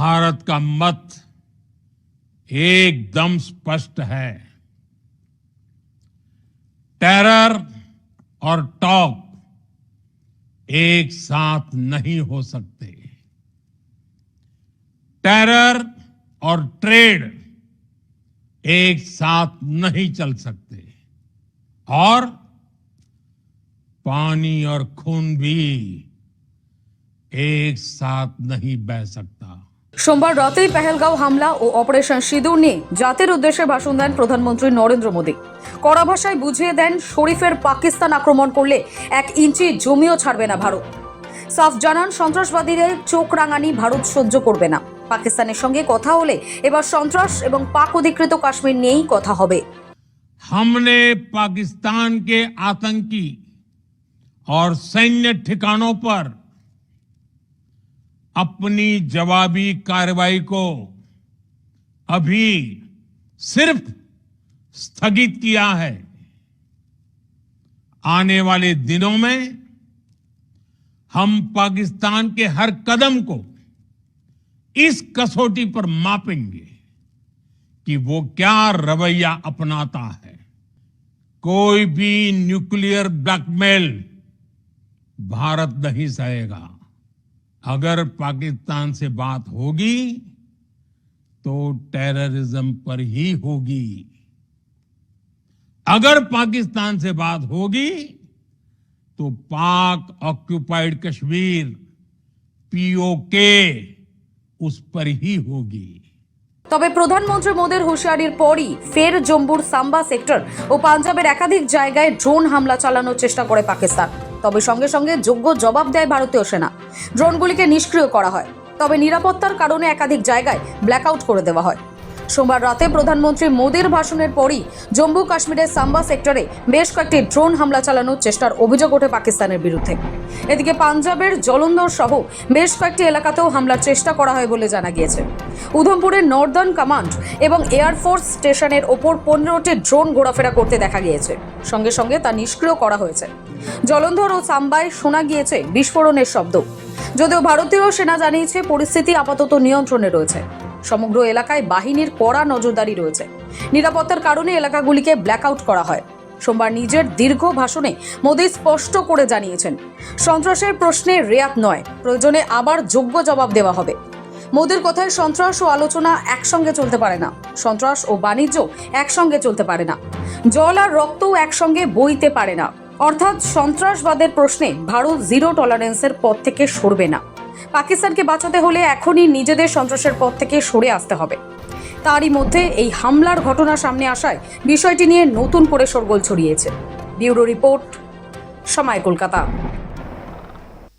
भारत का मत एकदम स्पष्ट है। टेरर और टॉक एक साथ नहीं हो सकते। टेरर और ट्रेड एक साथ नहीं चल सकते और पानी और खून भी एक साथ नहीं बह सकता। সোমবার রাতেই পেহেলগাঁও হামলা ও অপারেশন সিঁদুর নিয়ে জাতির উদ্দেশ্যে ভাষণ দেন প্রধানমন্ত্রী নরেন্দ্র মোদী। কড়া ভাষায় বুঝিয়ে দেন শরীফের পাকিস্তান আক্রমণ করলে 1 ইঞ্চি জমিও ছাড়বে না ভারত। সাফ জানান সন্ত্রাসবাদীদের চোখ রাঙানি ভারত সহ্য করবে না। পাকিস্তানের সঙ্গে কথা হলে এবার সন্ত্রাস এবং পাক অধিকৃত কাশ্মীর নিয়েই কথা হবে। हमने पाकिस्तान के आतंकी और सैन्य ठिकानों पर अपनी जवाबी कार्रवाई को अभी सिर्फ स्थगित किया है। आने वाले दिनों में हम पाकिस्तान के हर कदम को इस कसौटी पर मापेंगे कि वो क्या रवैया अपनाता है। कोई भी न्यूक्लियर ब्लैकमेल भारत नहीं सहेगा। अगर पाकिस्तान से बात होगी तो टेररिज्म पर ही होगी। अगर पाकिस्तान से बात होगी तो पाक ऑक्युपाइड कश्मीर पीओके उस पर ही होगी। তবে প্রধানমন্ত্রী মোদীর হুঁশিয়ারির পরই ফের জম্মুর সাম্বা সেক্টর ও পাঞ্জাবের একাধিক জায়গায় ড্রোন হামলা চালানোর চেষ্টা করে পাকিস্তান। তবে সঙ্গে সঙ্গে যোগ্য জবাব দেয় ভারতীয় সেনা। ড্রোনগুলিকে নিষ্ক্রিয় করা হয়, তবে নিরাপত্তার কারণে একাধিক জায়গায় ব্ল্যাকআউট করে দেওয়া হয়। সোমবার রাতে প্রধানমন্ত্রী মোদীর ভাষণের পরই জম্মু কাশ্মীরের সাম্বা সেক্টরে বেশ কয়েকটি ড্রোন হামলা চালানোর চেষ্টার অভিযোগ ওঠে পাকিস্তানের বিরুদ্ধে। এদিকে পাঞ্জাবের জলন্ধর সহ বেশ কয়েকটি এলাকাতেও হামলার চেষ্টা করা হয় বলে জানা গিয়েছে। উধমপুরের নর্দার্ন কমান্ড এবং এয়ারফোর্স স্টেশনের ওপর 15টি ড্রোন ঘোরাফেরা করতে দেখা গিয়েছে। সঙ্গে সঙ্গে তা নিষ্ক্রিয় করা হয়েছে। জলন্ধর ও সাম্বায় শোনা গিয়েছে বিস্ফোরণের শব্দ। যদিও ভারতীয় সেনা জানিয়েছে পরিস্থিতি আপাতত নিয়ন্ত্রণে রয়েছে। সমগ্র এলাকায় বাহিনীর কড়া নজরদারি রয়েছে। নিরাপত্তার কারণে এলাকাগুলিকে ব্ল্যাকআউট করা হয়। সোমবার নিজের দীর্ঘ ভাষণে মোদী স্পষ্ট করে জানিয়েছেন, সন্ত্রাসের প্রশ্নে রেয়াত নয়, প্রয়োজনে আবার যোগ্য জবাব দেওয়া হবে। মোদীর কথায় সন্ত্রাস ও আলোচনা একসঙ্গে চলতে পারে না। সন্ত্রাস ও বাণিজ্য একসঙ্গে চলতে পারে না। জল আর রক্তও একসঙ্গে বইতে পারে না। অর্থাৎ সন্ত্রাসবাদের প্রশ্নে ভারত জিরো টলারেন্সের পথ থেকে সরবে না। পাকিস্তানকে বাঁচাতে হলে এখনই নিজেদের সন্ত্রাসের পথ থেকে সরে আসতে হবে। তারই মধ্যে এই হামলার ঘটনা সামনে আসায় বিষয়টি নিয়ে নতুন করে শোরগোল ছড়িয়েছে। ব্যুরো রিপোর্ট, সময় কলকাতা।